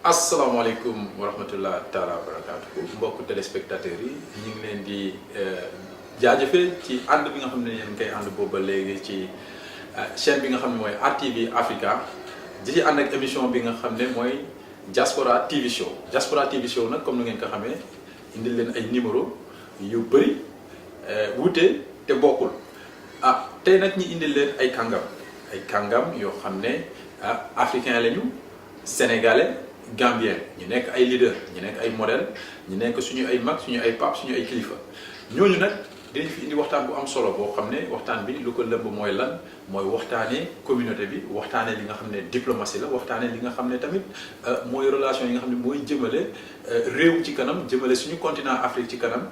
asalaamaaleykum wa rahmatullah taala wa barakatuhu mbokk téléspectateurs yi ñu ngi leen di jaajëfee ci ànd bi nga xam ne yéen koy ànd boobu ba léegi ci chaîne bi nga xam ne mooy RTV Africa di ci ànd ak émission bi nga xam ne mooy Diaspora TV Show. Diaspora TV Show nag comme ni ngeen ko xamee indil leen ay numéro yu bëri wuute te bokkul tey nag ñi indil leen ay kàngam yoo xam ne africain lañu, sénégalais, gambien, ñu nekk ay leader, ñu nekk ay modèle, ñu nekk suñu ay mag, suñu ay pap, suñu ay kilifa. ñooñu nag dinañ fi indi waxtaan bu am solo boo xam ne waxtaan bi lu ko lëmb mooy lan mooy waxtaanee communauté bi waxtaanee li nga xam ne diplomatie la waxtaanee li nga xam ne tamit mooy relation yi nga xam ne mooy jëmale réew ci kanam jëmale suñu continent Afrique ci kanam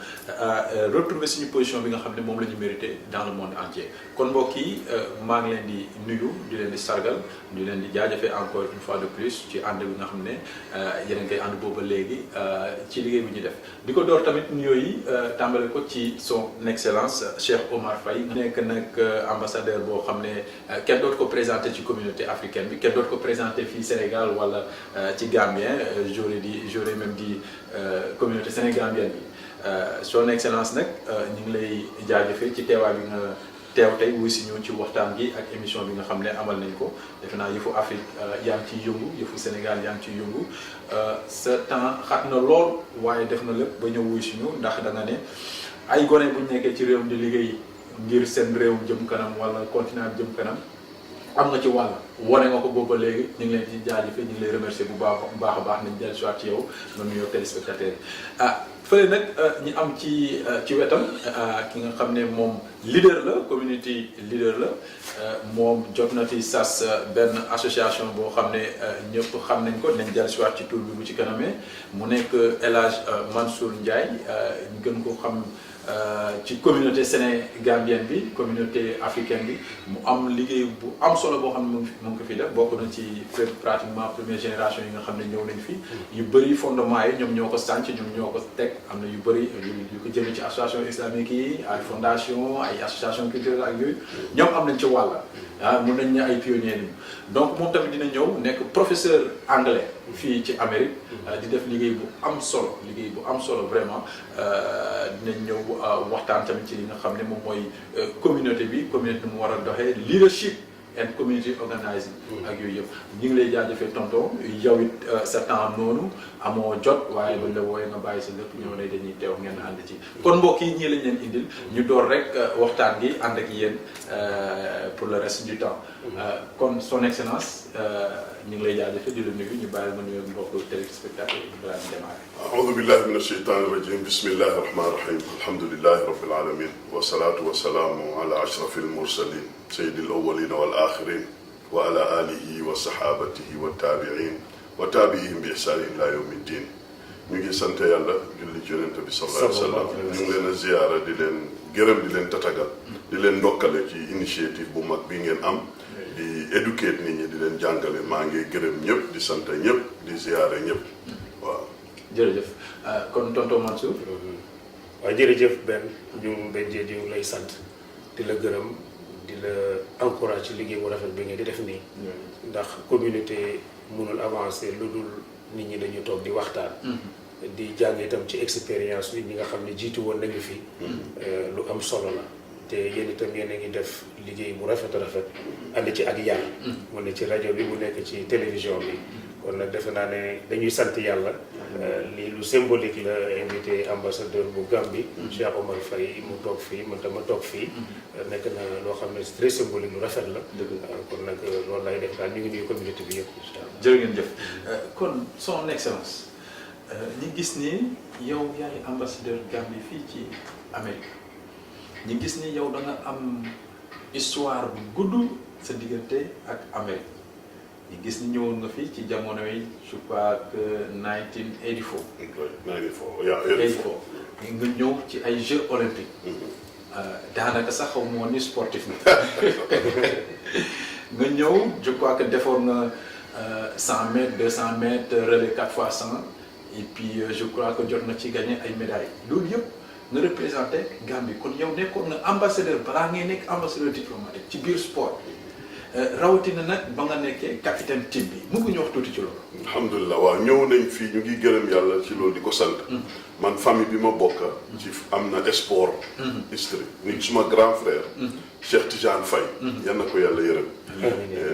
retrouver suñu position bi nga xam ne moom la ñu mérité dans le monde entier. kon mbokk yi maa ngi leen di nuyu di leen di sargal di leen di jaajëfee encore une fois de plus ci ànd bi nga xam ne yéen a ngi koy ànd booba léegi ci liggéey bi ñu def di ko door tamit nuyoo yi tàmbale ko ci son excellence Cheikh Omar Faye nekk nag ambassadeur boo xam ne kenn dootu ko présenté ci communauté africaine bi kenn dootu ko présenté fii Sénégal wala ci Gambien j'aurais même dit communauté sénégambienne bi son excellence nag ñu ngi lay jaajëfee ci teewaay bi nga teew tey wuy si ñëw ci waxtaan gi ak émission bi nga xam ne amal nañ ko defe naa yëfu Afrique yaa ngi ciy yëngu yëfu Sénégal yaa ngi ciy yëngu sa temps xat na lool waaye def na lépp ba ñëw wuy si ñu ndax da nga ne ay gone bu ñu nekkee ci réewum di liggéey ngir seen réewum jëm kanam wala continent bi jëm kanam am nga ci wàll wane nga ko boobu ba léegi ñu ngi leen di jaajëfee ñu ngi lay remercier bu baax a baax nañ dellu si waat ci yow nga nuyoo téléspectateurs yi fële nag ñi am ci wetam ki nga xam ne moom leader la community leader la moom jot na fi sas benn association boo xam ne ñëpp xam nañ ko nañ dellu si waat ci tur bi bu ci kanamee mu nekk El Hadj Mansour Ndiaye ñu gën ko xam ci communauté sénégambienne bi communauté africaine bi mu am liggéey bu am solo boo xam ne mu ngi ko fi def bokk na ci pratiquement première génération yi nga xam ne ñëw nañ fi yu bëri fondement yi ñoom ñoo ko sànc ñoom ñoo ko teg am na yu bëri yu ko jëmee ci association islamique yi ay fondation ay association culturelle ak yooyu ñoom am nañ ci wàll mun nañ ne ay pionniers lañu donc moom tamit dina ñëw nekk professeur anglais fii ci Amérique di def liggéey bu am solo vraiment dinañ ñëw waxtaan tamit ci li nga xam ne moom mooy communauté bi mu war a doxee leadership and community organizing ak yooyu yëpp ñu ngi lay jaajëfee tonton yow it sa temps noonu amoo jot waaye bañ la wooyee nga bàyyi sa lépp ñoo lay dañuy teew ngeen ànd ci kon mbokk yi ñii lañ leen indil ñu door rek waxtaan gi ànd ak yéen pour le reste du temps kon son excellence ñu ngi lay jaajëfee di la nuyu ñu bàyyi ma nuyu mbokk téléspectateurs yi balaa ñu démarrer. أعوذ بالله من الشيطان الرجيم بسم الله الرحمن الرحيم الحمد لله رب العالمين والصلاة والسلام على أشرف المرسلين سيد الأولين والآخرين وعلى آله وصحابته والتابعين وتابعيهم بإحسان إلى يوم الدين ñu ngi sant yàlla julli ci yonent bi sallallahu alayhi wa sallam ñu ngi leen a ziyaara di leen gërëm di leen tatagal di leen ndokkale ci initiative bu mag bi ngeen am di éduquer nit ñi di leen jàngale maa ngi gërëm ñëpp di sant ñëpp di ziyaara ñëpp waaw jërëjëf kon tonton Mansour. waaw jërëjëf Ben ñu ngi lay sant di la gërëm di la encourage ci liggéey bu rafet bi ngeen di def nii. ndax communauté mënul avancer lu dul nit ñi dañu toog di waxtaan. di jàng itam ci expérience bi ñi nga xam ne jiitu woon nañu fi. lu am solo la te yéen itam yéen a ngi def liggéey bu rafet ànd ci ak yar. mu ne ci rajo bi mu nekk ci télévision bi. kon nag defe naa ne dañuy sant yàlla lii lu symbolique la invité ambassadeur bu Gambie Cheikh Omar Faye mu toog fii man dama toog fii nekk na loo xam ne très symbolique lu rafet la kon nag loolu lay def daal ñu ngi nuyu communauté bi yëpp incha allah. jërë ngeen jëf kon son excellence ñi gis ni yow yaay ambassadeur Gambie fii ci Amérique ñi gis ni yow da nga am histoire bu gudd sa diggante ak Amérique ñu gis ni ñëwoon nga fii ci jamono yi je crois que 1984. 84 nga ñëw ci ay Jeux olympiques. daanaka sax xaw ma woon ni sportif nga ñëw je crois que defoon nga 100 mètres 200 mètres relais 4x100 et puis je crois que jot na ci gagné ay médailles loolu yëpp nga représenté Gambie kon yow nekkoon nga ambassadeur balaa ngay nekk ambassadeur diplomatique ci biir sport. rawatina nag ba nga nekkee capitaine team bi mu ngi ñu wax tuuti ci loolu. alhamdulilah waaw ñëw nañ fii ñu ngi gërëm yàlla ci loolu di ko sant. man famille bi ma bokk ci am na sport history ni suma grand frère Cheikh Tidiane Faye yal na ko yàlla yërëm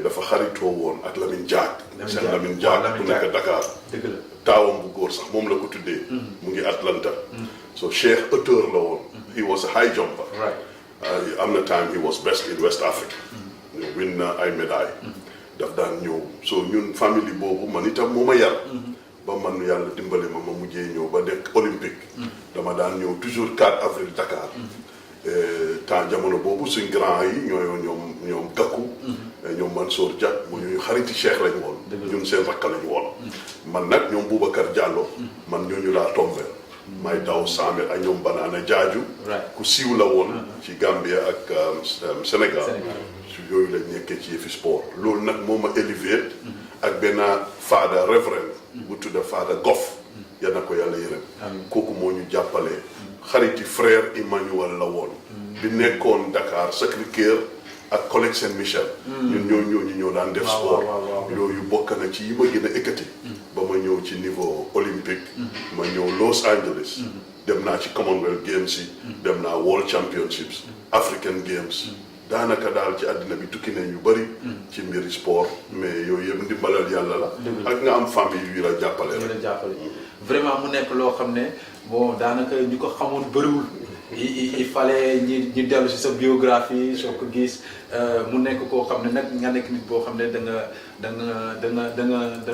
dafa xaritoo woon ak Lamine Diack seen Lamine Diack bu nekk Dakar dëgg la taawam bu góor sax moom la ko tuddee mu ngi Atlanta so Cheikh auteur la woon he was a high jumper am na time he was best in West Africa win na ay médaille daf daan ñëw so ñun famille boobu man itam moo ma yar ba man yàlla dimbale ma mujjee ñëw ba nekk olympique dama daan ñëw toujours 4 avril Dakar temps jamono boobu suñ grand yi ñoom Gakou ñoom Mansour Dia mu ñuy xariti Cheikh lañ woon ñun seen rakka lañ woon man nag ñoom Boubacar Diallo man ñooñu laa tombé may daw 100 mètres ak ñoom Banana Jaaju ku siiw la woon ci Gambia ak Sénégal su yooyu lañ nekkee ci yëfi sport loolu nag moo ma élevé ak benn father reverend bu tudda Father Goff yal na ko yàlla yërëm kooku moo ñu jàppale xariti frère Emmanuel la woon bi nekkoon Dakar Sacré-Cœur ak Collège Saint-Michel ñun ñoo daan def sport yooyu bokk na ci yi ma gën a ekkati ba ma ñëw ci niveau olympique ma ñëw Los Angeles dem naa ci Commonwealth Games yi dem naa World Championships African Games daanaka daal ci àddina bi tukki nañ yu bëri ci mbiri sport mais yooyu yëpp ndimbalal yàlla la ak nga am famille yu la jàppale rek vraiment mu nekk loo xam ne bon daanaka ñi ko xamoon bëriwul il fallait ñi dellu si sa biographie soo ko gis mu nekk koo xam ne nag nga nekk nit boo xam ne da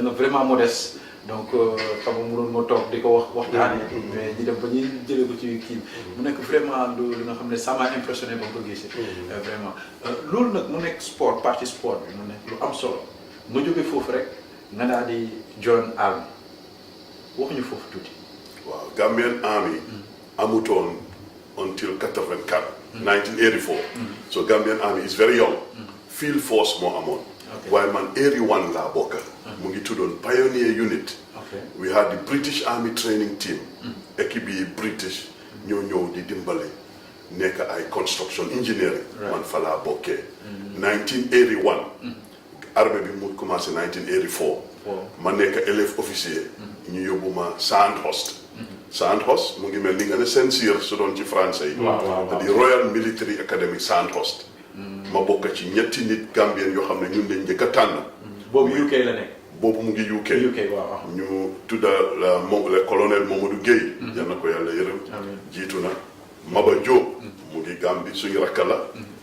nga vraiment modeste donc xam nga mënoon ma toog di ko waxtaanee mais ñi dem ba ñuy jëlee ko ci kii mu nekk vraiment lu nga xam ne ça m'a impressionné ba ko gisee vraiment loolu nag mu nekk sport partie sport bi mu nekk lu am solo nga jógee foofu rek nga daal di join army wax ñu foofu tuuti. waaw Gambian Army amutoon until 1984 so Gambian Army is very young field force moo amoon waaye man area 1 laa bokk mu ngi tuddoon Pioneer Unit we had the British Army training team équipe yi British ñoo ñëw di dimbale nekk ay construction engineering man fa laa bokkee 1981 armée bi mu commencé 1984 ma nekk élève officier ñu yóbbu ma Sandhurst mu ngi mel ni nga ne Saint-Cyr su doon ci français yi di Royal Military Academy Sandhurst ma bokk ci ñetti nit Gambien yoo xam ne ñun lañ njëkk a tànn boobu UK la nekk boobu mu ngi UK waaw ñu tudda le colonel Mamadou Gueye yal na ko yàlla yërëm jiitu na Maba Diop mu ngi Gambie suñu rakka la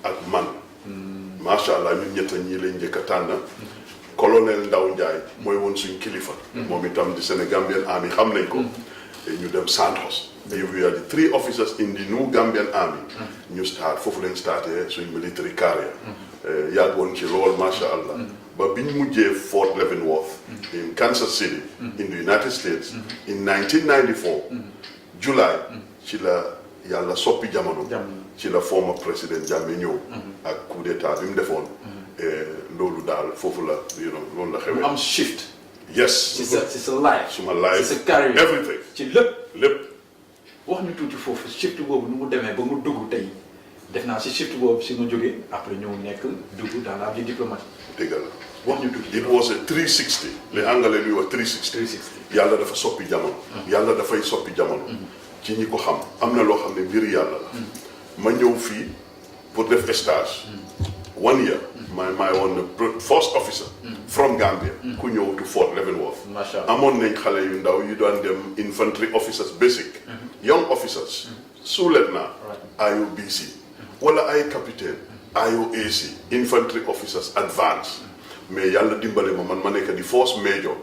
ak man macha allah ñun ñett ñii lañ njëkk a tànn colonel Ndaw Ndiaye mooy woon suñ kilifa moom itam di Sénégambien Army xam nañ ko ñu dem Sandhurst we are the 3 officers in the new Gambian Army ñu start foofu lañ starté suñ military career yàggoon ci lool macha allah ba biñ mujjee Fort Leavenworth in Kansas City in the United States in 1994 July ci la yàlla soppi jamono ci la former président Jammeh ñëw ak coup d'état bi mu defoon loolu daal foofu la loolu la xewee. mu am shift. yes. ci sa life. suma life ci sa carrière everything. ci lépp. wax ñu tuuti foofu shift boobu nu mu demee ba mu dugg tey def naa si shift boobu si nga jógee après ñëw nekk dugg dans la vie diplomatique. dëgg la. wax ñu tuuti. it was a 360. les anglais luy wax 360. yàlla dafa soppi jamono. yàlla dafay soppi jamono. ci ñi ko xam am na loo xam ne mbir yàlla la. ma ñëw fii pour def stage. 1 year. maay woon the first officer. from Gambia. ku ñëw to Fort Leavenworth. macha allah amoon nañ xale yu ndaw yu doon dem infantry officers basic. young officers. sous-lieutenant. IOBC. wala ay capitaine. IOAC. infantry officers advance. mais yàlla dimbale ma nekk di force major.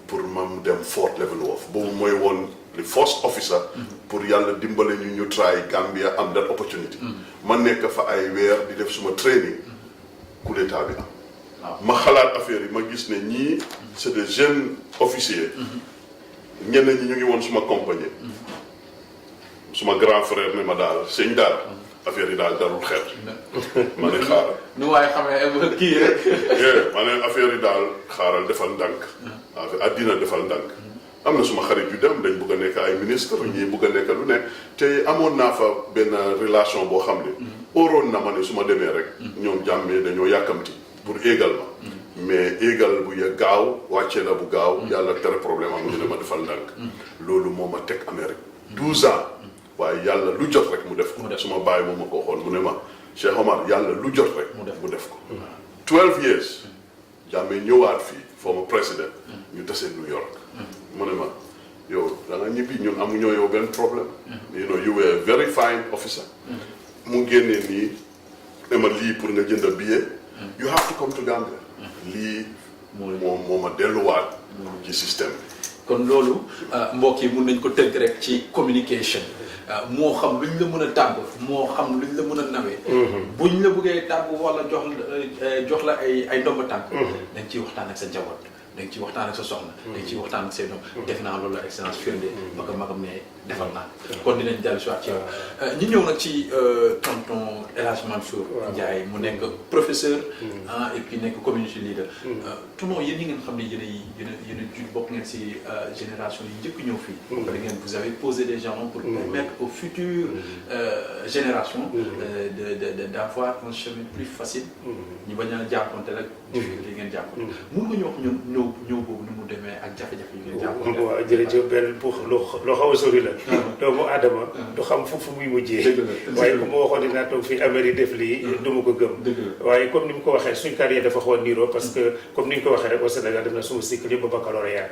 pour ma dem Fort Leavenworth boobu mooy woon the first officer. pour yàlla dimbale ñu try Gambia am that opportunity. ma nekk fa ay weer di def suma training. coup d'état bi am. ma xalaat affaire yi ma gis ne ñii c'est des jeunes officiers. ñenn ñi ñu ngi woon suma compagnie. suma grand frère ne ma daal sëñ daal affaire yi daal darul xel. ma ne xaaral. nu waaye xamee kii rek. ma ne affaire yi daal xaaral defal ndànk. addina defal ndànk. am na suma xarit yu dem dañ bugg a nekk ay ministre ñii bugg a nekk lu ne te amoon naa fa benn relation boo xam ne. óoroon na ma ne su ma demee rek. ñoom Jammeh dañoo yàkkamti pour égal ma mais égal bu ya gaaw wàcce na bu gaaw yàlla tere problème am ñu ne ma defal ndànk loolu moo ma teg Amérique 12 ans waaye yàlla lu jot rek mu def ko suma bàyyi moom ma ko xool mu ne ma Cheikh Omar yàlla lu jot rek mu def ko 12 years Jammeh ñëwaat fii former président ñu tase New York mu ne ma yow da nga ñibbi ñun amuñoo yow benn problème you know you were a very fine officer mu génnee nii ne ma lii pour nga jënd billet you have to come to Gambia lii moo ma delluwaat ci système bi kon loolu mbokk yi mun nañ ko tënk rek ci communication moo xam luñ la mën a tàgg moo xam luñ la mën a nawee buñ la bëggee tàgg wala jox la ay ndomba tànk dañ ciy waxtaan ak sa njaboot dañ ciy waxtaan ak sa soxna dañ ciy waxtaan ak say doom def naa loolu la excellence firnde ba ko magam ne defal naa kon dinañ dellu si waat ci yow ñu ñëw nag ci tonton El Hadj Mansour Ndiaye mu nekk professeur et puis nekk community leader tonton yéen ñi ngeen xam ne yéen a bokk ngeen si génération yi njëkk ñëw fii da ngeen vous avez posé des jalons pour permettre aux futures générations d'avoir un chemin plus facile ñu bañ a jànkonte rek difficulté yi ngeen jànkonte mun nga ñoo ñun ñëw boobu nu mu demee ak jafe-jafe yi ngeen jànkonte waaw jërëjëf benn pour loo xaw a sori la doomu aadama du xam fu muy mujjee waaye ku ma waxoon dinaa toog fii Amérique def lii du ma ko gëm waaye comme ni mu ko waxee suñ carrière dafa xaw a niiroo parce que comme ni ñu ko waxee rek au Sénégal def na suma cycle yëpp ba baccalauréat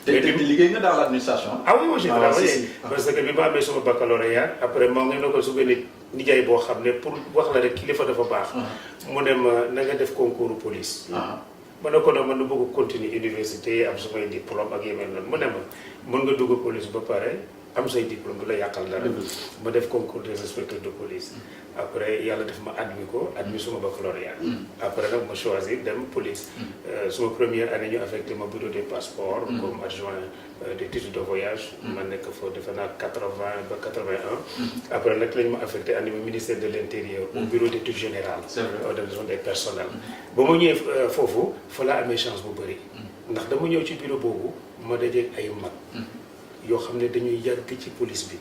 te liggéey nga dans l'administration oui moi j'ai travaillé parce que bi ma amee suma baccalauréat après moo ngi ne ko su benn nijaay boo xam ne pour wax la rek kilifa dafa baax mu ne ma na nga def concours police ma ne ko noonu man na bëgg continuer université am sumay diplôme ak yemeen noonu mu ne ma mën nga dugg police ba pare am say diplôme du la yàqal dara ma def concours des inspecteurs de police après yàlla def ma admis suma baccalauréat après nag ma choisir dem police suma première année ñu affecté ma bureau des passeports comme adjoint des titres de voyage ma nekk foofu defe naa 80 ba 81 après nag lañ ma affecté andi ma ministère de l'intérieur au bureau d'études générales organisation des personnels ba ma ñëwee foofu fa laa amee chance bu bëri ndax dama ñëw ci bureau boobu ma dajeeg ay mag yoo xam ne dañuy yàgg ci police bi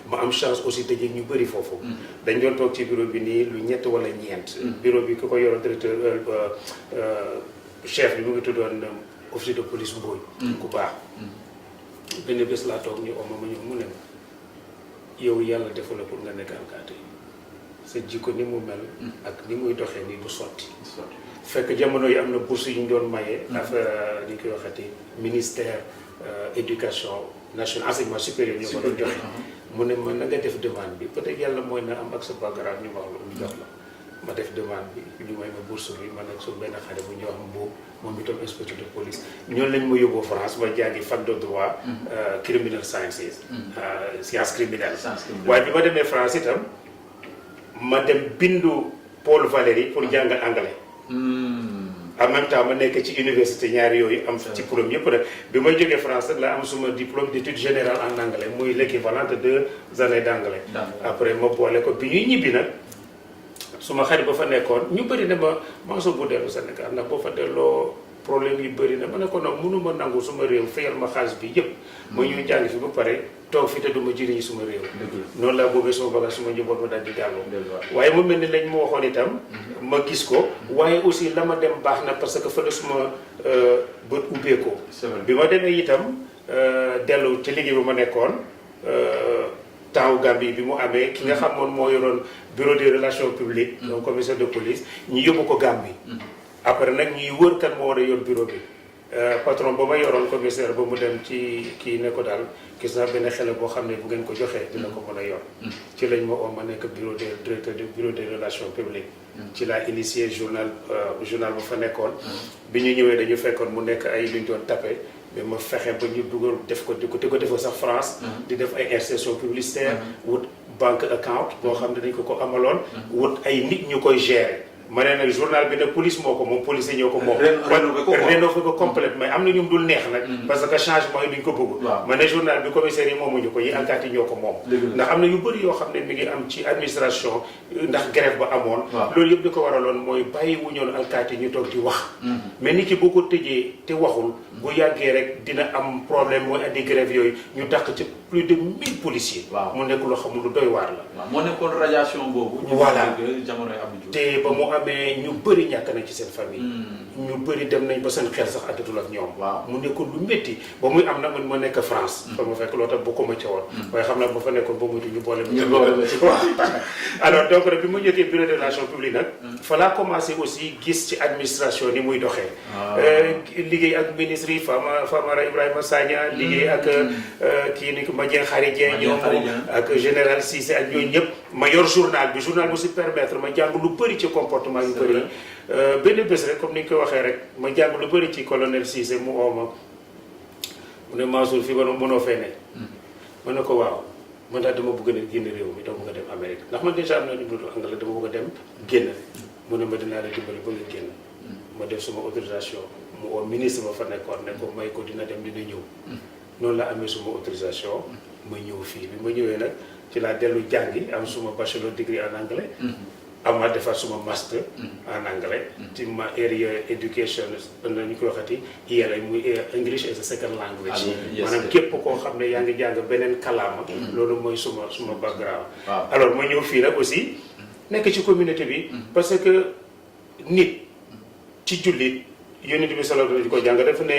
ma am chance aussi dajeeg ñu bëri foofu dañ doon toog ci bureau bi nii lu ñett wala ñeent bureau bi ku ko yoroon directeur chef bi mu ngi tuddoon officier de police Mbooy ku baax benn bés laa toog ñu oma ma ñëw mu ne ma yow yàlla defu la pour nga nekk alkaati sa jikko ni mu mel ak ni muy doxee nii bu sotti fekk jamono yi am na bourse yu ñu doon maye affaire ni ñu koy waxati ministère éducation nationale enseignement supérieur ñoo ko doon joxe mu ne ma na nga def demande bi peut-être yàlla mooy na am ak sa background ñu wax la ñu jox la ma def demande bi ñu may ma bourse bi ma nekk su benn xale bu ñuy wax Mbow moom itam inspecteur de police ñoonu lañ ma yóbboo France ma jàngi fac de droit criminal sciences science criminelle waaye bi ma demee France itam ma dem bindu Paul Valéry pour jàngal anglais en même temps ma nekk ci université ñaari yooyu am ci diplôme yëpp rek bi may jógee France la am suma diplôme d'études générales en anglais muy l'équivalent de 2 années d'anglais après ma boole ko bi ñuy ñibbi nag suma xarit ba fa nekkoon ñu bëri ne ma Mansour bu dellu Sénégal ndax boo fa delloo problème yu bëri na ma ne ko nag mënuma nangu suma réew fayal ma xaalis bi yëpp ma ñuy jàng fi ba pare toog fi te duma jëriñu suma réew noonu laa boobee suma bagage suma njaboot ma daal di delloo waaye mu mel ni lañ ma waxoon itam ma gis ko waaye aussi la ma dem baax na parce que fa la suma bët ubbeekoo bi ma demee itam dellu ci liggéey bi ma nekkoon temps Gambie bi mu amee ki nga xamoon moo yoroon bureau des relations publiques donc commissaire de police ñu yóbbu ko Gambie après nag ñuy wër kan moo war a yor bureau bi patron ba ma yoroon commissaire ba mu dem ci kii ne ko daal gis naa benn xele boo xam ne bu ngeen ko joxee dina ko mën a yor ci lañ ma oo ma nekk bureau des directeur du bureau des relations publiques ci laa initié journal ba fa nekkoon bi ñu ñëwee dañu fekkoon mu nekk ay luñ doon tapé mais ma fexe ba ñu dugal def ko di ko defoo sax France di def ay insertion publicitaire wut banque account boo xam ne dañ ko amaloon wut ay nit ñu koy gérer ma ne nag journal bi nag police moo ko moom policier ñoo ko moom rénové ko complètement am na ñu dul neex nag parce que changement yi duñ ko bëgg ma ne journal bi commissaire yi moomuñu ko yi alkaati yi ñoo ko moom ndax am na yu bëri yoo xam ne mi ngi am ci administration ndax grève ba amoon loolu yëpp di ko waraloon mooy bàyyi wu ñoon alkaati ñu toog di wax mais nit ki boo ko tëjee te waxul bu yàggee rek dina am problème mooy andi grève yooyu ñu dàq ci plus de 1000 policiers mu nekk loo xamul lu doy waar la moo nekkoon radiation boobu voilà jamonoy Abdou Diouf te ba mu amee ñu bëri ñàkk nañ ci seen famille. ñu bëri dem nañ ba seen xel sax àddatul ak ñoom. waaw mu nekkoon lu métti ba muy am na man ma nekk France. fa ma fekk loolu tam bokkuma ca woon. waaye xam naa ba fa nekkoon ba muy ñu boole. ñu boole la ci waaw alors donc nag bi ma jógee bureau de relations publiques nag. fa laa commencé aussi gis ci administration ni muy doxee. liggéey ak ministre yi Famara Ibrahima Sagna. liggéey ak kii ni ko Madieng Khary Dieng ñoom ak général Cissé ak ñooñu ñëpp. ma yor journal bi journal bu si permettre ma jàng lu bëri ci comportement yu bëri. benn bés rek comme ni nga ko waxee rek ma jàng lu bëri ci colonel Cissé mu oo ma mu ne Mansour fii ba mënoo fee ne. ma ne ko waaw man daal dama bëgg a génn réew mi dama bëgg a dem Amérique ndax man déjà am na diplôme anglais dama bëgg a dem génn mu ne ma dinaa la dimbali ba nga génn. ma def suma autorisation mu oo ministre ba fa nekkoon ne ko may ko dina dem dina ñëw. noonu la amee suma autorisation. ma ñëw fii bi ma ñëwee nag ci laa dellu jàngi am suma bachelor degree en anglais. ama defar suma master en anglais. ci ma area education ñu koy waxati ELA muy English as a second language. maanaam képp koo xam ne yaa ngi jàng beneen kalaama. loolu mooy suma background. alors ma ñëw fii nag aussi nekk ci communauté bi. parce que nit ci jullit yonent bi sallallahu alayhi wa sallam di ko jàng dafa ne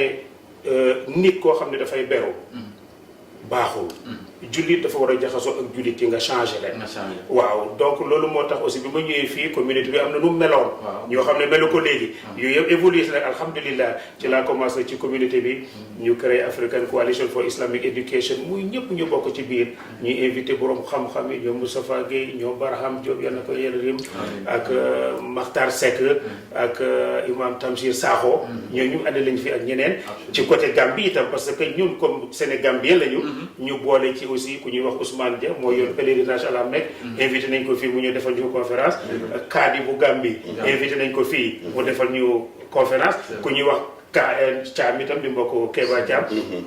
nit koo xam ne dafay beru baaxul. jullit dafa war a jaxasoo ak jullit yi nga changé leen. waaw donc loolu moo tax aussi bi ma ñëwee fii communauté bi am na nu meloon. ñoo xam ne melu ko léegi. yooyu yëpp évolué nag alhamdulilah ci laa commencé ci communauté bi. ñu créé African Coalition for Islamic Education muy ñëpp ñu bokk ci biir. ñuy invité borom xam-xam yi ñoom Moustapha Guèye ñoom Barham Diop yal na ko yéen rim ak Makhtar Seck ak Imam Tamsir Sakho. ñooñu andi lañ fi ak ñeneen. ci côté Gambie itam parce que ñun comme Sénégambien lañu. ñu boole ci aussi ku ñuy wax Ousmane Dia moo yor pèlerinage à la Mecque. invité nañ ko fii mu ñëw defal ñu conférence. Kadi bu Gambie. invité nañ ko fii mu defal ñu conférence. ku ñuy wax Thiam itam di mbokk Kéba Thiam.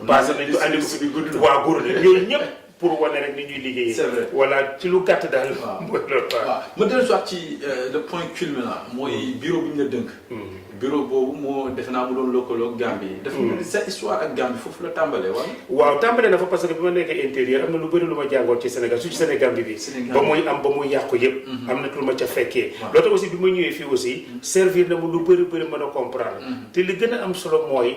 passé nañ ko andi ko fi waa Gourde ñooñu ñëpp pour wane rek ni ñuy liggéeyee. c'est vrai voilà ci lu gàtt daal. mooy loolu waaw ma dellu soit ci le point culminant mooy bureau bu ñu la dënk. bureau boobu moo defe naa mu doon lëkkaloo Gambie. dafa mel ni sa histoire ak Gambie foofu la tàmbalee wala. waaw tàmbalee na fa parce que bi ma nekkee intérieur am na lu bëri lu ma jàngoon ci Sénégal su ci Sénégal bi. ba muy am ba muy yàqu yëpp. am na lu ma ca fekkee. loolu aussi bi ma ñëwee fii aussi. servir na mu lu bëri mën a comprendre. te li gën a am solo mooy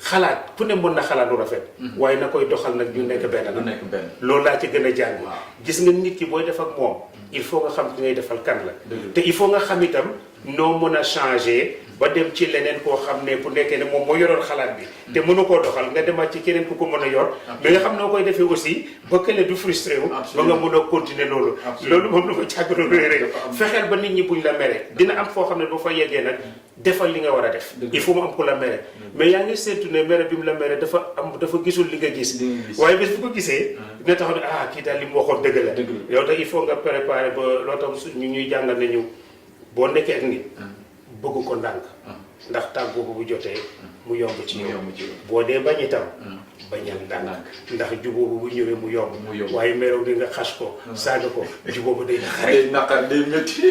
xalaat ku ne mën na xalaat lu rafet. waaye na koy doxal nag ñu nekk benn la. nekk benn loolu laa ci gën a jàng. gis nga nit ki booy def ak moom. il faut nga xam ki ngay defal kan la. te il faut nga xam itam noo mën a changer. ba dem ci leneen koo xam ne bu nekkee ne moom moo yoroon xalaat bi. te mënu koo doxal nga demaat ci keneen ku ko mën a yor. mais nga xam noo koy defee aussi ba kële du frustré wu. ba nga mën a continuer loolu. loolu moom lu ma jàng loolu rek. fexeel ba nit ñi buñ la mere. dina am foo xam ne boo fa yeggee nag defal li nga war a def. il faut mu am ku la mere. mais yaa ngi seetu ne mere bi mu la mere dafa gisul li nga gis. waaye bés bu ko gisee. dina tax ne kii daal li mu waxoon dëgg la. yow tax il faut nga préparer ba loo tax ñu ñuy jàngal nañu boo nekkee ak nit bëgg ko ndànk ndax tàggoo bu jotee mu yomb ci yow boo dee bañ itam bañal ndànk ndax jubóo bu ñëwee mu yomb waaye merew di nga xas ko saaga ko jubóo ba day naqar day métti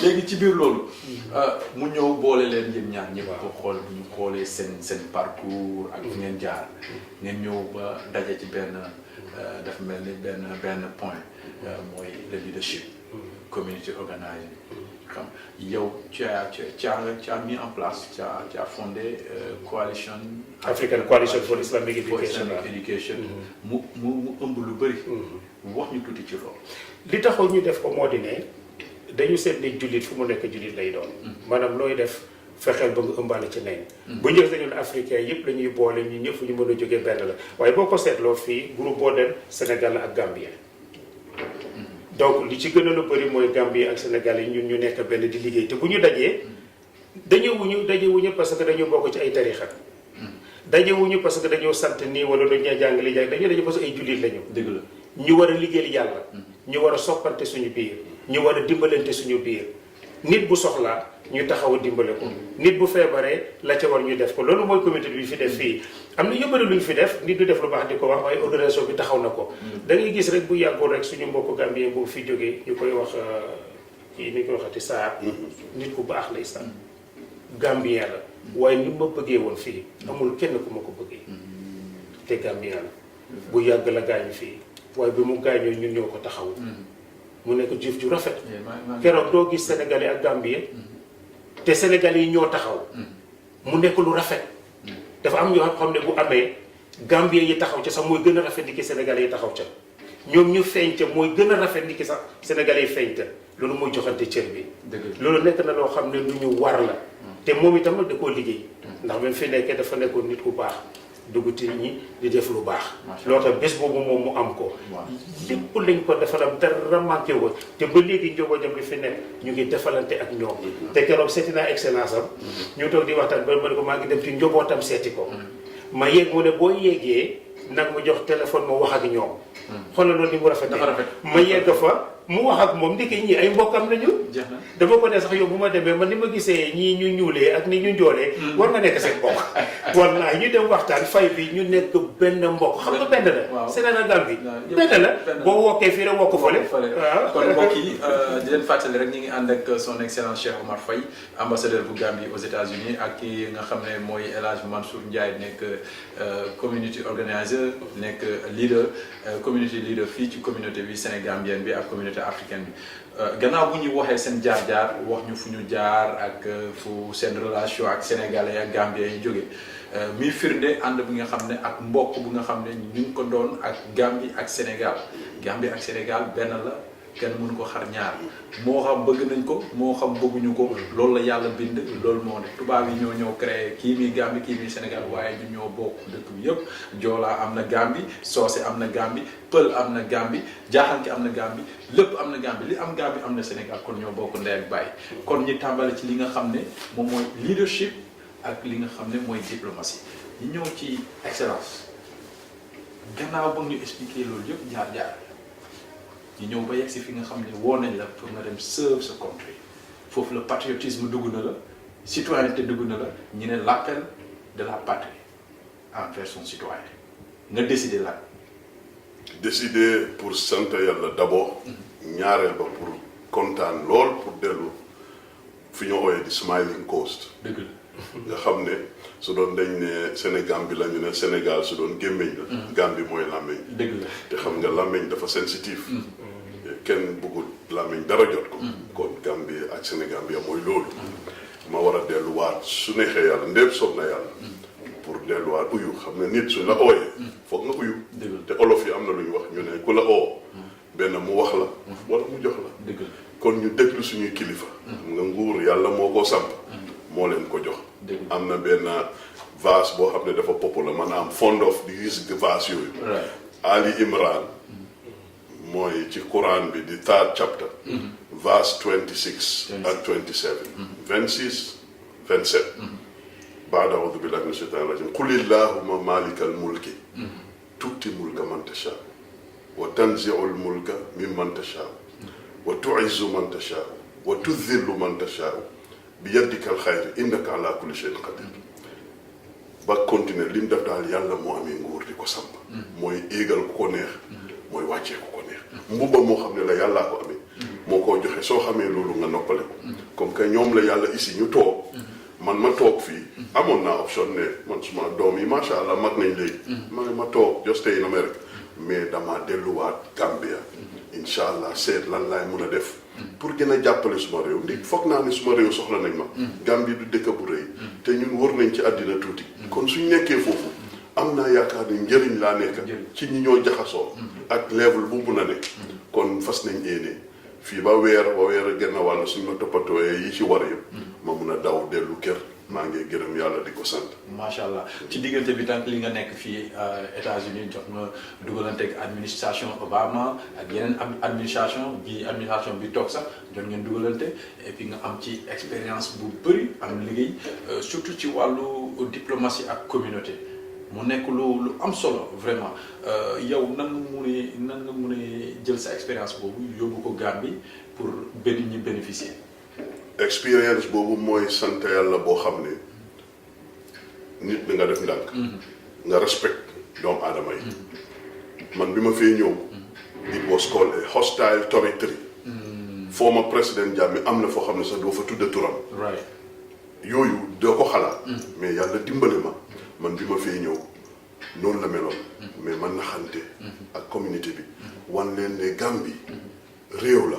léegi ci biir loolu mu ñëw boole leen yéen ñaar ñëpp ko xool bu ñu xoolee seen parcours ak fu ngeen jaar ngeen ñëw ba daje ci benn dafa mel ni benn point mooy le leadership community organizing xam yow tu as mis en place tu as fondé coalition African Coalition for Islamic Education mu ëmb lu bëri wax ñu tuuti ci loolu li taxaw ñu def ko moo di ne dañu seet ni jullit fu mu nekk jullit lay doon maanaam looy def fexeel ba nga ëmbaale ci neen bu njëkk dañu ne africain yëpp la ñuy boole ñu ñëpp ñu mën a jógee benn la waaye boo ko seetloo fii groupe boo dem Sénégal ak Gambien donc li ci gën a lu bëri mooy Gambie ak Sénégal yi ñun ñu nekk benn di liggéey te bu ñu dajee dajewuñu parce que dañoo bokk ci ay tarixa dajewuñu parce que dañoo sant nii wala dañoo jàngale dañoo daje parce que ay jullit lañu. dëgg la ñu war a liggéeyal yàlla. ñu war a soppante suñu biir. ñu war a dimbalante suñu biir. nit bu soxlaa ñu taxaw a dimbale ko. nit bu feebaree la ca war ñu def ko loolu mooy comité bi fi def fii. am na yu bëri lu ñu fi def nit du def lu baax di ko wax waaye organisation bi taxaw na ko. da ngay gis rek bu yàggul rek suñu mbokku Gambien bu fi jógee ñu koy wax kii ni koy waxati Sarr. nit ku baax lay Sarr. Gambien la waaye ni ma bëggee woon fii amul kenn ku ma ko bëggee. te Gambien la bu yàgg la gaañu fii waaye bi mu gaañoo ñun ñoo ko taxaw. mu nekk jëf ju rafet keroog doo gis sénégalais ak gambien te sénégalais yi ñoo taxaw mu nekk lu rafet dafa am yoo xam ne bu amee gambien yi taxaw ca sax mooy gën a rafet ni ki sénégalais yi taxaw ca ñoom ñu feeñ ca mooy gën a rafet ni ki sax sénégalais yi feeñ ca loolu mooy joxante cër bi loolu nekk na loo xam ne lu ñu war la te moom itam da koo liggéey ndax même fi nekkee dafa nekkoon nit ku baax dugg ci ñi di def lu baax loolu tax bés boobu moom mu am ko lépp lañ ko defalam dara manqué woon te ba léegi njabootam li fi nekk ñu ngi defalante ak ñoom te keroog seeti naa excellence am ñu toog di waxtaan ba ma ne ko maa ngi dem ci njabootam seeti ko ma yéeg mu ne boo yéegee nag ma jox téléphone ma wax ak ñoom xoolal loolu ni mu rafet ma yegg fa mu wax ak moom ndiki ñii ay mbokkam lañu dama ko ne sax yow bu ma demee man ni ma gisee ñii ñu ñuulee ak ni ñu njoolee war nga nekk seen mbokk wallaay ñu dem waxtaan fay bi ñu nekk benn mbokk xam nga benn la Sénégal bi benn la boo wokkee fii rek wokk fële waaw kon mbokk yi di leen fàttali rek ñu ngi ànd ak son excellence Cheikh Omar Faye ambassadeur bu Gambie aux États-Unis ak ki nga xam ne mooy El Hadj Mansour Ndiaye nekk community organizer nekk leader community leader fii ci communauté bi sénégambienne bi ak communauté africaine bi gannaaw bu ñu waxee seen jaar-jaar wax ñu fu ñu jaar ak fu seen relation ak sénégalais ak gambien yi jóge muy firnde ànd bi nga xam ne ak mbokk bu nga xam ne ñu ngi ko doon ak Gambie ak Sénégal Gambie ak Sénégal benn la kenn mënu ko xar ñaar moo xam bëgg nañ ko moo xam bëgguñu ko loolu la yàlla bind loolu moo ne tubaab yi ñoo ñëw créé kii mi Gambie kii mi Sénégal waaye ñu ñoo bokk dëkk bi yëpp joolaa am na Gambie soose am na Gambie pël am na Gambie jaaxanke am na Gambie lépp am na Gambie li am Gambie am na Sénégal kon ñoo bokk ndey ak baay kon ñu tàmbale ci li nga xam ne moom mooy leadership ak li nga xam ne mooy diplomatie ñu ñëw ci excellence gannaaw ba ñu expliquer loolu yëpp jaar-jaar ñu ñëw ba yegg si fi nga xam ne woo nañ la pour nga dem serve sa country foofu la patriotisme dugg na la citoyenneté dugg na la ñu ne l'appel de la patrie envers son citoyen nga décider la décider pour sant yàlla d'abord ñaareel ba pour kontaan lool pour dellu fi ñu ooyee di Smiling Coast dëgg la nga xam ne su doon dañ ne Sénégal bi la ñu ne Sénégal su doon gémmiñ la Gambie mooy làmmiñ dëgg la te xam nga làmmiñ dafa sensitif kenn bëggul làmmiñ dara jot ko kon Gambie ak Sénégal bi mooy loolu ma war a delluwaat su neexee yàlla ndéem soob na yàlla pour delluwaat uyu xam nga nit su la ooyee foog nga uyu te olof yi am na lu ñu wax ñu ne ku la oo benn mu wax la wala mu jox la dëgg la kon ñu déglu suñuy kilifa xam nga nguur yàlla moo ko samp moo leen ko jox am na benn vase boo xam ne dafa populaire man am fond of di gis vase yooyu Ali Imran mooy ci Quran bi di third chapter verse 26 ak 27 26 27 baada a'uudu billahi mina shaytaani rajiim qul illahumma maalikal mulki tu'til mulka man tashaa wa tanzi'ul mulka mimman tashaa wa tu'izzu man tashaa wa tudhillu man tashaa bi yadikal xayr innaka ala kulli shay'in qadir ba continuer li mu def daal yàlla moo amee nguur di ko samp mooy éegal ku ko neex mooy wàccee ku ko neex mbubba moo xam ne la yàllaa ko amee moo koo joxe soo xamee loolu nga noppale ko comme que ñoom la yàlla ici ñu toog man ma toog fii amoon naa option ne man suma doom yi macha allah mag nañ léegi ma toog just stay in America mais dama delluwaat Gambia incha allah seet lan laay mun a def pour gën a jàppale suma réew ndi foog naa ne suma réew soxla nañ ma Gambie du dëkk bu rëy te ñun wër nañ ci àddina tuuti kon suñ nekkee foofu am naa yaakaar ne njëriñ laa nekk ci ñi ñoo jaxasoo ak level bu mun a nekk kon fas nañ yéene fii ba weer a genn wàll suñ ma toppatooyee yi ci war yëpp ma mun a daw dellu kër maa ngi gërëm yàlla di ko sant macha allah ci diggante bi tant li nga nekk fii États-Unis jot nga dugalante ak administration Obama ak yeneen administration bi toog sax jot ngeen dugalante et puis nga am ci expérience bu bëri am liggéey surtout ci wàllu diplomatie ak communauté mu nekk lu am solo vraiment yow nan nga mun a jël sa expérience boobu yóbbu ko Gambie pour ñi bénéficier. expérience boobu mooy sant yàlla boo xam ne nit bi nga def ndànk nga respect doomu aadama yi man bi ma fee ñëw it was called a hostile territory former président Jammeh am na foo xam ne sax doo fa tudde turam yooyu doo ko xalaat mais yàlla dimbali ma man bi ma fee ñëw noonu la meloon mais man naxante ak communauté bi wan leen ne Gambie réew la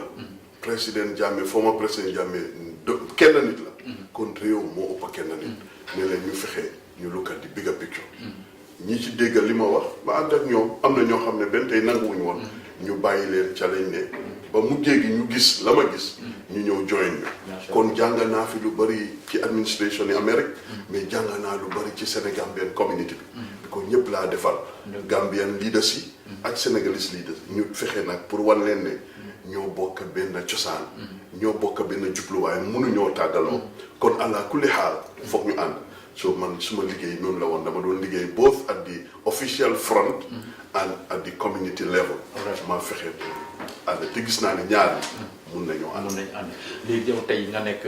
président Jammeh former président Jammeh kenn nit la kon réew moo ëpp kenn nit ne leen ñu fexe ñu look at the bigger picture ñi ci déggal li ma wax ba ànd ak ñoom am na ñoo xam ne benn tey nanguwuñu woon ñu bàyyi leen ca lañ ne ba mujjee gi ñu gis la ma gis ñu ñëw join ñu kon jàng naa fi lu bari ci administration yi Amérique mais jàng naa lu bari ci Sénégambien community bi kon ñëpp laa defal Gambian leaders yi ak Sénégalese leaders ñu fexe nag pour wan leen ne ñoo bokk benn cosaan ñoo bokk benn jubluwaay mënuñoo tàggaloo kon ala kulli xaal foog ñu ànd so man suma liggéey noonu la woon dama doon liggéey both at the official front and at the community level maa fexe ànd te gis naa ne ñaar mun nañoo ànd mun nañu ànd léegi yow tey nga nekk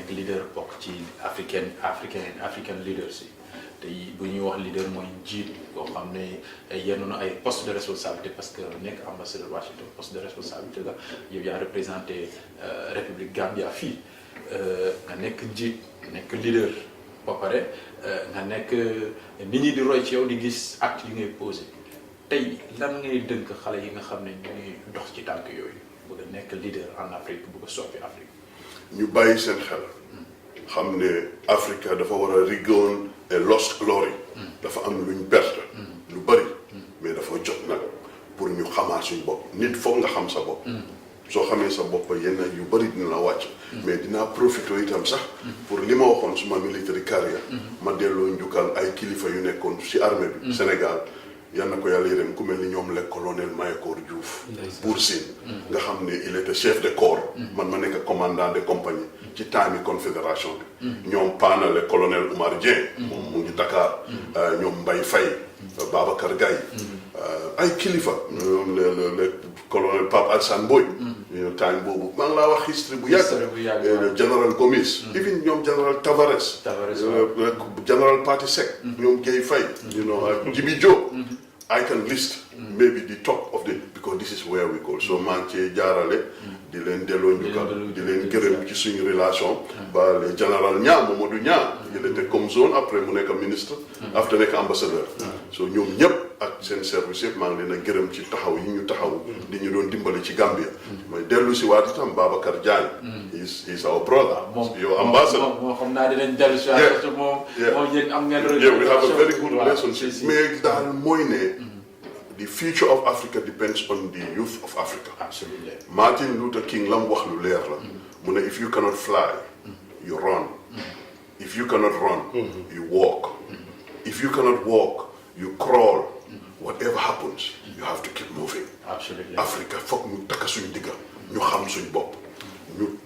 leader bokk ci african leaders yi tey bu ñuy wax leader mooy njiit boo xam ne yenn na ay poste de responsabilité parce que nekk ambassadeur Washington poste de responsabilité la yow yaa représenté République Gambia fii nga nekk njiit nekk leader ba pare nga nekk nit ñi di roy ci yow di gis acte yi ngay posé tey lan ngay dënk xale yi nga xam ne ñu ngi dox ci tànk yooyu bëgg a nekk leader en Afrique bëgg a soppi Afrique. ñu bàyyi seen xel xam ne Afrique dafa war a regain a lost glory dafa am luñ perte lu bari mais dafa jot nag pour ñu xamaat suñ bopp nit foog nga xam sa bopp soo xamee sa bopp yenn yu bari dina la wàcc mais dinaa profité itam sax pour li ma waxoon suma military career ma delloo njukkal ay kilifa yu nekkoon ci armée bi Sénégal yal na ko yàlla yërëm ku mel ni ñoom le colonel Mayakor Diouf Buur Sine nga xam ne il était chef de corps man ma nekk commandant de compagnie ci temps confédération bi ñoom paana le colonel Oumar Dieng moom mu ngi Dakar ñoom Mbaye Faye Babacar Gaye ay kilifa ñoom le colonel Pape Alsane Boy time boobu maa ngi laa wax history bu yàgg général Gomis even ñoom général Tavares général Pati Seck ñoom Guèye Faye Djibi Diop I can list maybe the top of the because this is where we go so maa ngi cee jaarale di leen delloo njukkal di leen gërëm ci suñu relation ba le général Niang Mamadou Niang il était comme zone après mu nekk ministre après nekk ambassadeur so ñoom ñëpp ak seen service yëpp maa ngi leen a gërëm ci taxaw yi ñu taxaw di ñu doon dimbali ci Gambia mooy dellu si waat itam Babacar Diagne he's our brother yow ambassadeur moom xam naa dinañ dellu si waat parce que moom yéen am ngeen yeah we have a very good relationship mais daal mooy ne the future of Africa depends on the youth of Africa. Absolutely. Martin Luther King lam wax lu leer la mu ne if you cannot fly you run if you cannot run you walk if you cannot walk you crawl whatever happens you have to keep moving. Absolutely. Africa foog ñu takka suñ digga ñu xam suñ bopp ñu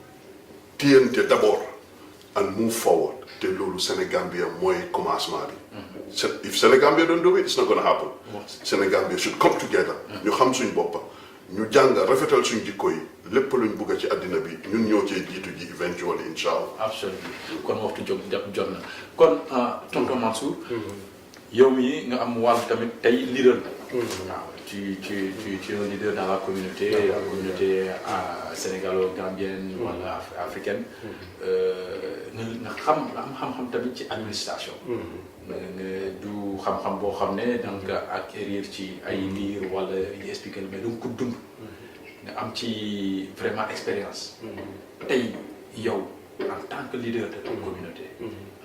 téyante d'abord and move forward te loolu Sénégambia mooy commencement bi. If Senegambia don't do it, it's not going to happen. Senegambia should come together. ñu xam suñ boppa ñu jàng rafetal suñ jikko yi lépp luñ bugg ci àddina bi ñun ñoo cee jiitu ji eventually incha allah. Absolument kon waxtu jot na kon tonton Mansour. yow mii nga am wàll tamit tey leader la. waaw ci un leader dans la communauté sénégalo-gambienne wala africaine. nga xam-xam tamit ci administration. nga du xam-xam boo xam ne da nga acquérir ci ay liir wala yi expliqué mais da nga ko dund. nga am ci vraiment expérience. tey yow en tant que leader de la communauté.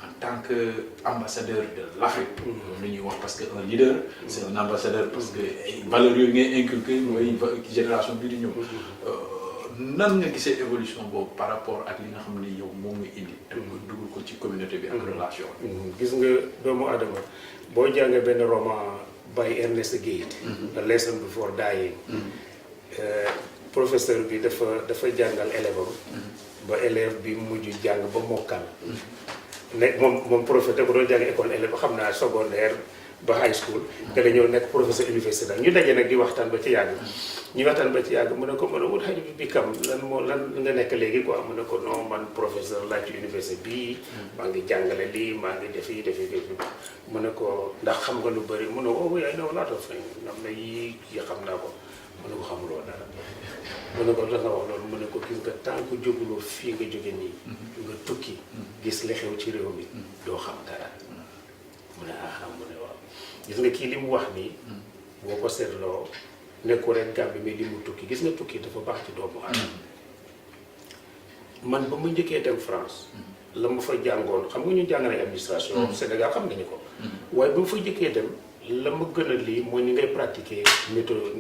en tant que ambassadeur de l'Afrique. lu ñuy wax parce que un leader. c'est un ambassadeur parce que valeurs yooyu ngay inculquer mooy génération bi di ñëw. nan nga gisee évolution boobu par rapport ak li nga xam ne yow moom nga indi. dugal ko ci communauté bi ak relation bi. gis nga doomu Adama boo jàngee benn roman by Ernest Gade. A Lesson Before Dying. Professeur bi dafa jàngal élève am. ba élève bi mujj jàng ba mokkal. ne moom professeur da ko doon jàng école élève xam naa secondaire ba high school. te dañoo nekk professeur université ñu daje nag di waxtaan ba ci yàgg. ñu waxtaan ba ci yàgg mu ne ko what have you become lan nga nekk léegi quoi mu ne ko non man professeur laa ci université bii. maa ngi jàngale lii maa ngi defi mu ne ko ndax xam nga lu bëri mu ne ko oh I know a lot of things am na yii xam naa ko mu ne ko xamuloo dara. mu ne ko da nga wax loolu mu ne ko gis nga tant que jóguloo fii nga jóge nii. nga tukki gis li xew ci réew mi doo xam dara. mu ne mu ne waaw gis nga kii li mu wax nii. boo ko seetloo nekku rek Gambie mais di mu tukki gis nga tukki dafa baax ci doomu aadama man ba mu njëkkee dem France la ma fa jàngoon xam nga ñu jàng nañ administration Sénégal xam nañu ko waaye ba mu fa njëkkee dem la ma gën a lii mooy ni ngay pratiquer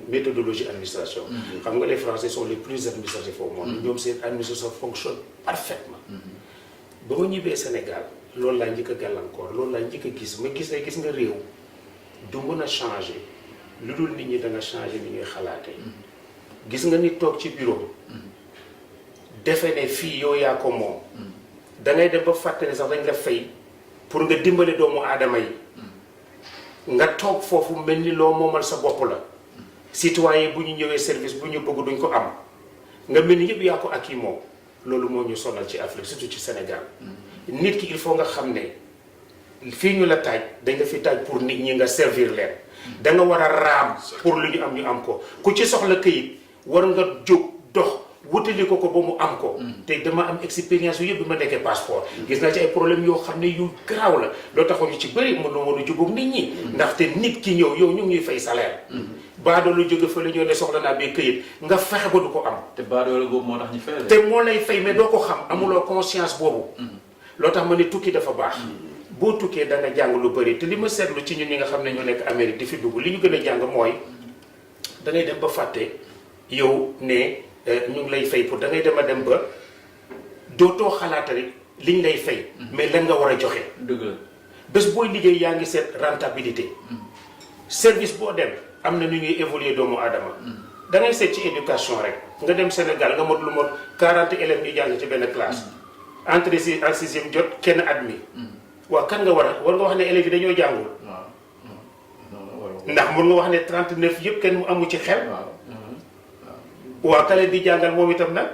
méthodologie administration xam nga les Français sont les plus administratifs au monde ñoom seen administration fonctionne parfaitement ba ma ñibbee Sénégal loolu laa njëkk a gàllankoor loolu laa njëkk a gis ma gis ne gis nga réew du mën a changer lu dul nit ñi da nga changer ni ñuy xalaatee gis nga nit toog ci bureau defe ne fii yow yaa ko moom da ngay dem ba fàtte ne sax dañ la fay pour nga dimbale doomu aadama yi nga toog foofu mel ni loo moomal sa bopp la citoyen bu ñu ñëwee service bu ñu bëgg duñ ko am nga mel ni yëpp yaa ko ak yi moom loolu moo ñu sonal ci Afrique surtout ci Sénégal nit ki il faut nga xam ne fii ñu la taaj dañ nga fi taaj pour nit ñi nga servir leen da nga war a raam pour lu ñu am ko ku ci soxla këyit war nga jóg dox wutali ko ba mu am ko te dama am expérience yu yëpp bi ma nekkee passeport gis naa ci ay problème yoo xam ne yu garaaw la loo taxoon ñu ci bëri mën na woon a jubóog nit ñi ndaxte nit ki ñëw yow ñu ngi fay salaire baadoolu jóge fa la ñoo ne soxla naa bee këyit nga fexe ba du ko am te baadoolo boobu moo tax ñu fay te moo lay fay mais doo ko xam amuloo conscience boobu loo tax ma ne tukki dafa baax boo tukkee da nga jàng lu bëri te li ma seetlu ci ñun ñi nga xam ne ñoo nekk Amérique di fi dugg li ñu gën a jàng mooy da ngay dem ba fàtte yow ne ñu ngi lay fay pour da ngay dem a dem ba dootoo xalaata rek liñ lay fay mais lan nga war a joxe dëgg la bés booy liggéey yaa ngi seet rentabilité service boo dem am na nu ñuy évoluer doomu aadama da ngay seet ci éducation rek nga dem Sénégal nga mot lu mot 40 élèves ñu jàng ci benn classe entrée en sixième jot kenn admis waaw kan nga war nga wax ne élèves yi dañoo jàngul ndax mën nga wax ne 39 yëpp kenn mu amu ci xel waaw kale di jàngal moom itam nag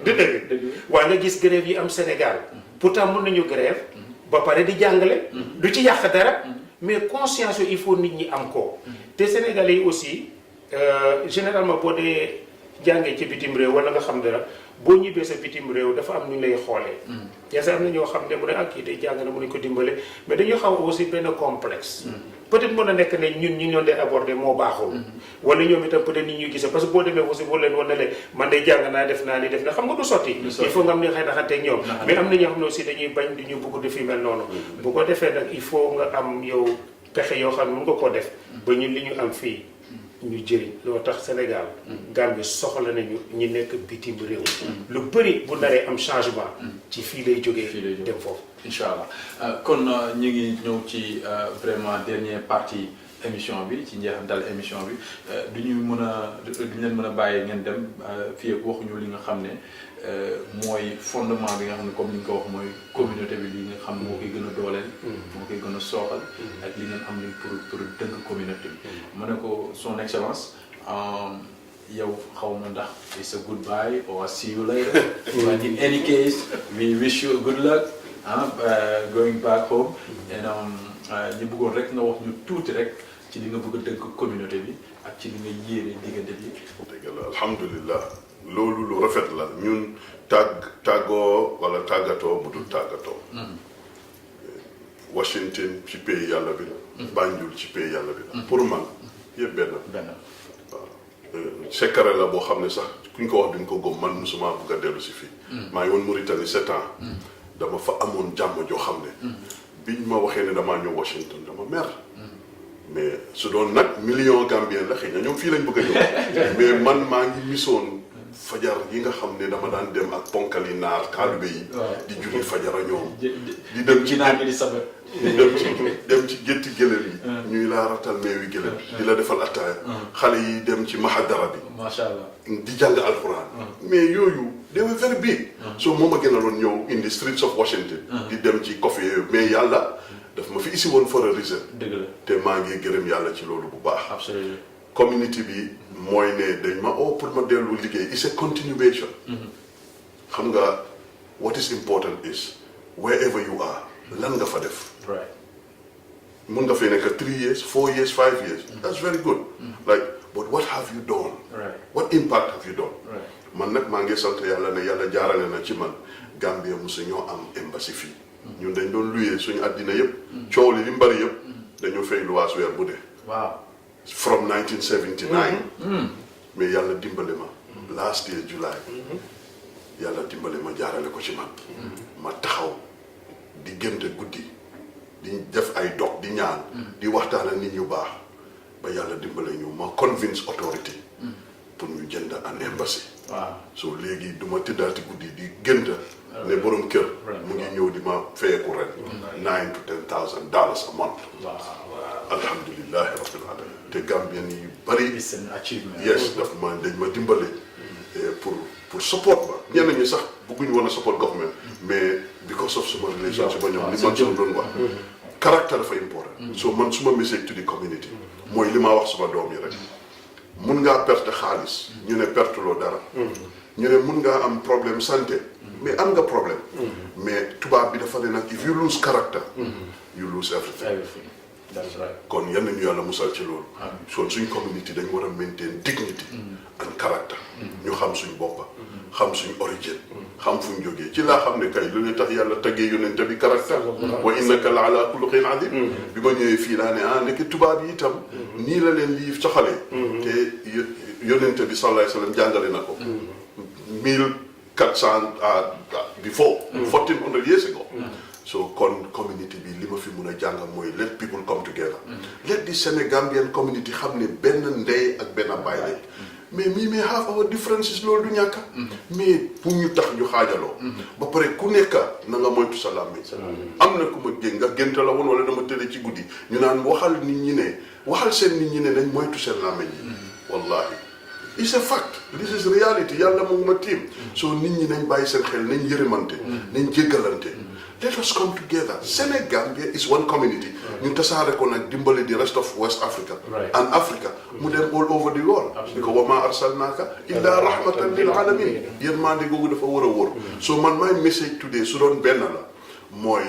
du dëgg waaye nga gis grève yi am Sénégal pourtant mën nañu grève ba pare di jàngale du ci yàq dara mais conscience yooyu il faut nit ñi am ko te Sénégalais yi aussi généralement boo dee jàngee ci bitim réew wala nga xam dara boo ñibbee sa bitim réew dafa am nu ñu lay xoolee yaa sa am na ñoo xam ne mu ne ak kii day jàng na mu nañ ko dimbale mais dañoo xaw aussi benn complexe peut-être mën na nekk ne ñun ñi ñoon dee aborder moo baaxul wala ñoom itam peut-être ni ñuy gisee parce que boo demee aussi boo leen wan ne leen man day jàng naa def naa ni def na xam nga du sotti il faut nga am ni xëy naxanteeg ñoom mais am na ñoo xam ne aussi dañuy bañ di ñu bëgg di fi mel noonu bu ko defee nag il faut nga am yow pexe yoo xam ne mën nga koo def ba ñun li ñu am fii ñu jëriñ loo tax Sénégal Gambie soxla nañu ñi nekk bitim réew lu bëri bu naree am changement ci fii lay jógee dem foofu incha allah kon ñu ngi ñëw ci vraiment dernière partie émission bi ci njeexantal émission bi duñu leen mën a bàyyi ngeen dem fii ak waxuñu li nga xam ne mooy fondement bi nga xam ne comme ni nga ko wax mooy communauté bi li nga xam moo koy gën a dooleel moo koy gën a sooxal ak li ngeen am ni pour dënk communauté bi ma ne ko son excellence yow xaw ma ndax it's a goodbye or see you later but in any case we wish you good luck going back home and ñu bëggoon rek nga wax ñu tuuti rek ci li nga bëgg a dënk communauté bi ak ci li nga yéene diggante bi dëgg la alhamdulilah loolu lu rafet la ñun tàggoo wala tàggatoo mu dul tàggatoo Washington ci pays yàlla bi la Banjul ci pays yàlla bi la pour man yëpp benn waaw secret la boo xam ne sax kuñ ko wax duñ ko gëm man musuma bugg a dellu si fii maa ngi woon Mauritanie 7 ans dama fa amoon jàmm joo xam ne biñ ma waxee ne damaa ñëw Washington dama mer mais su doon nag million Gambien la xëy na ñoom fii lañ bëgg a ñëw mais man maa ngi misoon fajar yi nga xam ne dama daan dem ak ponkali naar taalibe yi di julli fajar a ñoom di dem ci naan di sabat dem ci gétti gëlëm yi ñuy laa ratal meewi gëlëm di la defal attaaya xale yi dem ci mahadara bi macha allah di jàng alquran mais yooyu they were very big so moom a gënaloon ñëw in the streets of Washington di dem ci coffee yooyu mais yàlla daf ma fi isi woon for a reason dëgg la te maa ngi gërëm yàlla ci loolu bu baax absolument community bi mooy ne dañ ma pour ma dellu liggéey it's a continuation xam nga what is important is wherever you are lan nga fa def right mun nga fay nekk 3 years 4 years 5 years that's very good like but what have you done right what impact have you done right man nag maa ngi sant yàlla ne yàlla jaarale na ci man Gambia musu ñoo am embassy fii ñun dañ doon luyee suñu àddina yëpp coow li mu bari yëpp dañoo fay luwaas weer bu dee waaw from 1979 mais yàlla dimbale ma last year July yàlla dimbale ma jaarale ko ci man ma taxaw di gënte guddi di def ay dog di ñaan di waxtaan ak nit ñu baax ba yàlla dimbale ñu ma convince authority pour ñu jënd an embassy so léegi du ma tëddaati guddi di gënt ne borom kër mu ngi ñëw di ma feyeku ren $9,000 to $10,000 a month alhamdulillahi rabbil alamin te Gambien yi bari yes daf ma dañ ma dimbale pour support ba ñenn ñi sax bëgguñu woon a support government mais because of suma relationship ba ñoom li man suma doon wax caractère dafa important so man suma message to the community mooy li ma wax suma doom yi rek mun ngaa perte xaalis ñu ne perte loo dara ñu ne mun ngaa am problème santé mais am nga problème mais tubaab bi dafa ne nag if you lose character you lose everything That's right. kon yal nañu yàlla musal ci loolu kon suñ community dañ war a maintain dignity and character ñu xam suñ boppa xam suñ origine xam fuñ jógee ci laa xam ne kay lu ne tax yàlla taggee yonente bi caractère wa innaka la ala xuluqin azim bi ma ñëwee fii laa ne ndeke tubaab yi itam nii la leen lii coxalee te yonente bi sallallahu alayhi wa sallam jàngale na ko 1400 before 1400 years ago so kon community bi li ma fi mun a jàngal mooy let people come together let the Senegambian community xam ne benn ndey ak benn baay lañ mais we may have our differences loolu du ñàkk mais pour ñu tax ñu xaajaloo ba pare ku nekk na nga moytu sa làmmiñ am na ku ma gén nga génte la woon wala dama tële ci guddi ñu naan waxal seen nit ñi ne nañ moytu seen làmmiñ yi wallahi it's a fact this is reality yàlla moom ma tiim so nit ñi nañ bàyyi seen xel nañ yërëmante nañ jéggalante let us come together Senegambia is one community ñu tasaare ko nag dimbali the rest of West Africa and Africa mu dem all over the world di ko wa ma arsalnaaka illa rahmatan lil alamin yërmande googu dafa war a wóor so man my message today su doon benn la mooy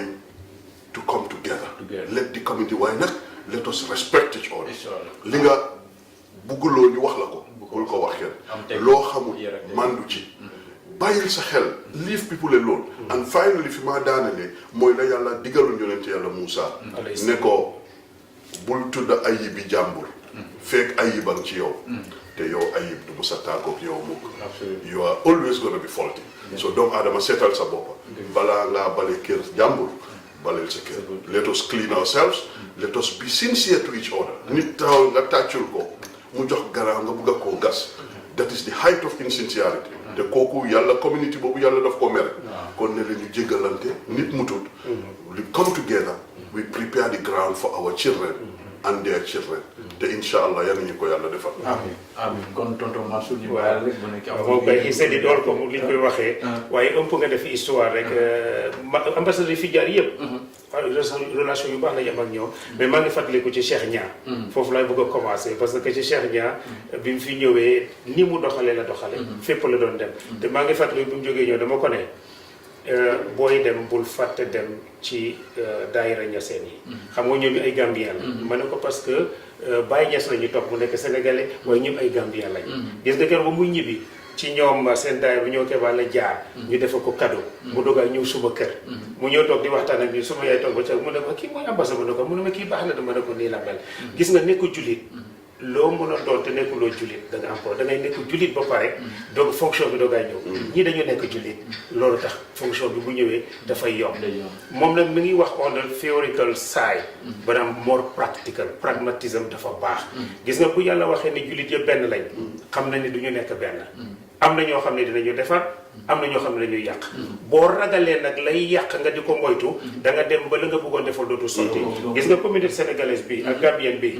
to come together let the community waaye nag let us respect each other li nga bugguloo ñu wax la ko bul ko wax kenn loo xamul mandu ci bàyyil sa xel leave people alone and finally fi maa daanale mooy la yàlla digaloon yonent yàlla Moussa ne ko bul tudd ayibi jàmbur fekk ayibang ci yow te yow ayib du musa tàggoog yow mukk you are always gonna be faulty so doomu aadama seetal sa boppa balaa ngaa bale kër jàmbur baleel sa kër let us clean ourselves let us be sincere to each other nit taxaw nga tàccul ko mu jox garaaw nga bugg a koo gas that is the height of insincerity te kooku yàlla community boobu yàlla daf ko mere kon ne la ñu jéggalante nit mutut we come together we prepare the ground for our children and their children te incha allah yal nañu ko yàlla defal amiin kon tonton Mansour ñu bàyyi rek mu nekk moom kay i sedi dool ko li ñu koy waxee waaye ëmp nga def histoire rek ambassadeur yi fi jaar yëpp relation yu baax la ñu am ak ñoom mais maa ngi fàttaliku ci Cheikh Nia foofu laay bëgg a commencer parce que ci Cheikh Nia bi mu fi ñëwee ni mu doxalee la doxale fépp la doon dem te maa ngi fàttaliku bi mu jógee ñëw dama ko ne booy dem bul fàtte dem ci daayira ñaseen yi xam nga ñoom ñu ay Gambien la ma ne ko parce que Baye Niass la ñu topp mu nekk sénégalais waaye ñëpp ay Gambien lañ gis nga kër ba muy ñibbi ci ñoom seen daayira bi ñoo kebaa la jaar ñu defa ko cadeau mu dogaa ñëw suma kër mu ñëw toog di waxtaan ak ñu suma yaay toog ba ca mu ne ma kii mooy ambassadeur ne ko mu ne ma kii baax na dama ne ko nii la mel gis nga nekk jullit loo mën a doon te nekkuloo jullit da nga am ko da ngay nekk jullit ba pare donc fonction bi doogaay ñëw ñii dañu nekk jullit loolu tax fonction bi bu ñëwee dafay yomb moom nag mi ngi wax on the theoretical side maanaam more practical pragmatism dafa baax gis nga bu yàlla waxee ne jullit yëpp benn lañ xam na ni du ñu nekk benn am na ñoo xam ne dinañu defar am na ñoo xam ne dañuy yàq boo ragalee nag lay yàq nga di ko moytu da nga dem ba la nga bëggoon defal dootu sotti gis nga communauté sénégalaise bi ak gambienne bi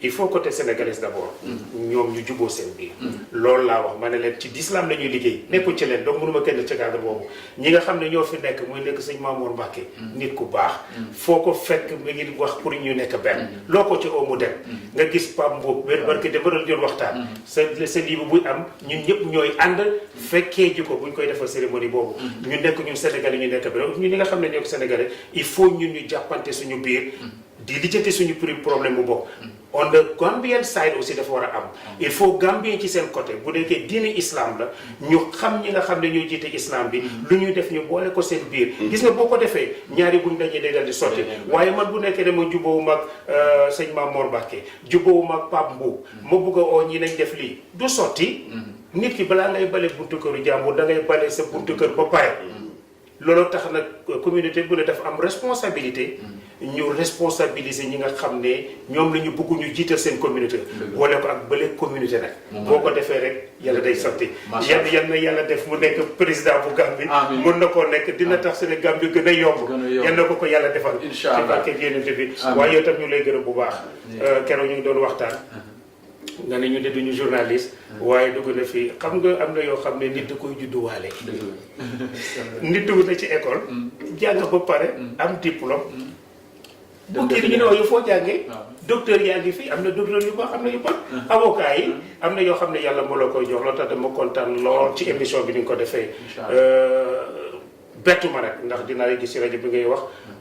il faut côté sénégalais d'abord ñoom ñu juboo seen biir loolu laa wax ma ne leen ci l'islam la ñuy liggéey nekkul ci leen donc mënuma kenn ci cadre boobu ñi nga xam ne ñoo fi nekk muy nekk sëñ Mamour Mbacke nit ku baax foo ko fekk mi ngi wax pour ñu nekk benn loo ko ci oo mu dem nga gis Pape Mboup benn barke de baral joon waxtaan sa livre buy am ñun ñëpp ñooy ànd fekkee ji ko buñ koy defal cérémonie boobu ñu nekk ñun sénégalais ñu nekk benn ñun ñi nga xam ne ñoo ko sénégalais il faut ñun ñu jàppante suñu biir di lijjante suñu problème bu bopp on the Gambian side aussi dafa war a am il faut Gambien ci seen côté bu nekkee diine islam la ñu xam ñi nga xam ne ñoo jiite islam bi lu ñuy def ñu boole ko seen biir gis nga boo ko defee ñaari buñ dajee day dal di sotti waaye man bu nekkee dama jubóowu mag sëñ Mamour Mbacke jubóowu mag Pape Mboup ma bugg a oo ñi nañ def lii du sotti nit ki balaa ngay bale buntu këru jàmbur da ngay bale sa buntu kër ba pare loolu tax nag communauté bu ne dafa am responsabilité ñu responsabiliser ñi nga xam ne ñoom la ñu bëgg ñu jiital seen communauté boole ko ak bële communauté nag boo ko defee rek yàlla day sotti yal na yàlla def mu nekk président bu Gambie mën na koo nekk dina tax seen Gambie gën a yomb yal na ko yàlla defal ci barke yonent bi waaye yow tam ñu lay gërëm bu baax keroog ñu ngi doon waxtaan nga ne ñu de duñu journaliste waaye dugg na fii xam nga am na yoo xam ne nit da koy judduwaale nit dugg na ci école jàng ba pare am diplôme bu kii ñu ne wax yu foo jàngee docteur yaa ngi fi am na docteur yu baax am na yu bon avocat yi am na yoo xam ne yàlla moo la koy jox loolu tax dama kontaan lool ci émission bi ni nga ko defee bettu ma nag ndax dinaa la gis ci rajo bi ngay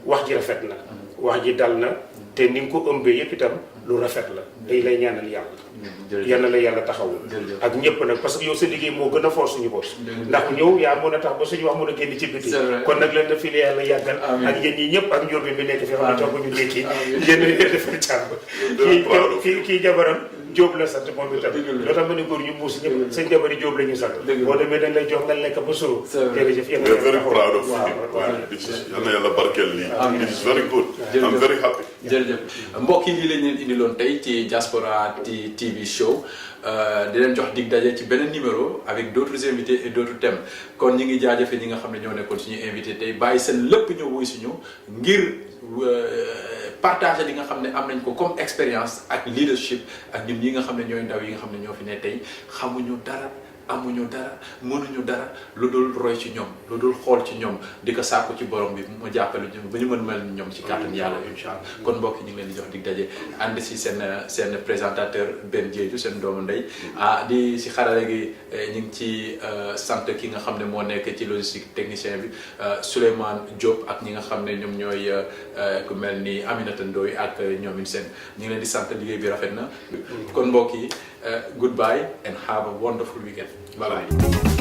wax ji rafet na wax ji dal na te ni nga ko ëmbee yëpp itam lu rafet la dañ lay ñaanal yàlla yal na la yàlla taxawul ak ñëpp nag parce que yow sa liggéey moo gën a force suñu bos ndax ñëw yaa mën a tax ba suñu wax mën a génn ci biti kon nag leen na fi la yàlla yàggal ak yéen ñi ñëpp ak njóor bi nekk fi xam ne toog ñu ndékki yéen defal càmb kii jabaram Jóob la sant moom itam loo tax ma ne góor ñu muus ñëpp seen jabari Jóob la ñu sant boo demee dañ lay jox nga lekk ba suur jërëjëf yéen very proud of him yal na yàlla barkeel lii this is very good I'm very happy jërëjëf mbokk yi lañ leen indiloon tey ci Diaspora TV show di leen jox dig daje ci beneen numéro avec d'autres invités et d'autres thèmes kon ñi ngi jaajëfe ñi nga xam ne ñoo nekkoon suñu invité tey bàyyi seen lépp ñëw wuy suñu ngir partager li nga xam ne am nañ ko comme expérience ak leadership ak ñun ñi nga xam ne ñooy ndaw yi nga xam ne ñoo fi ne tey xamuñu dara amuñu dara mënuñu dara lu dul roy ci ñoom lu dul xool ci ñoom di ko sàkku ci borom bi mu jàppale ñu ba ñu mën mel ñoom ci kàttan yàlla incha allah kon mbokk yi ñu ngi leen di jox dig daje ànd si seen présentateur Ben Diedhiou seen doomu ndey di si xarale gi ñu ngi ci sant ki nga xam ne moo nekk ci logistique technicien bi Souleymane Diop ak ñi nga xam ne ñoom ñooy ku mel ni Aminata Ndoye ak ñoomin seen ñu ngi leen di sant liggéey bi rafet na kon mbokk yi goodbye and have a wonderful weekend. Bye bye.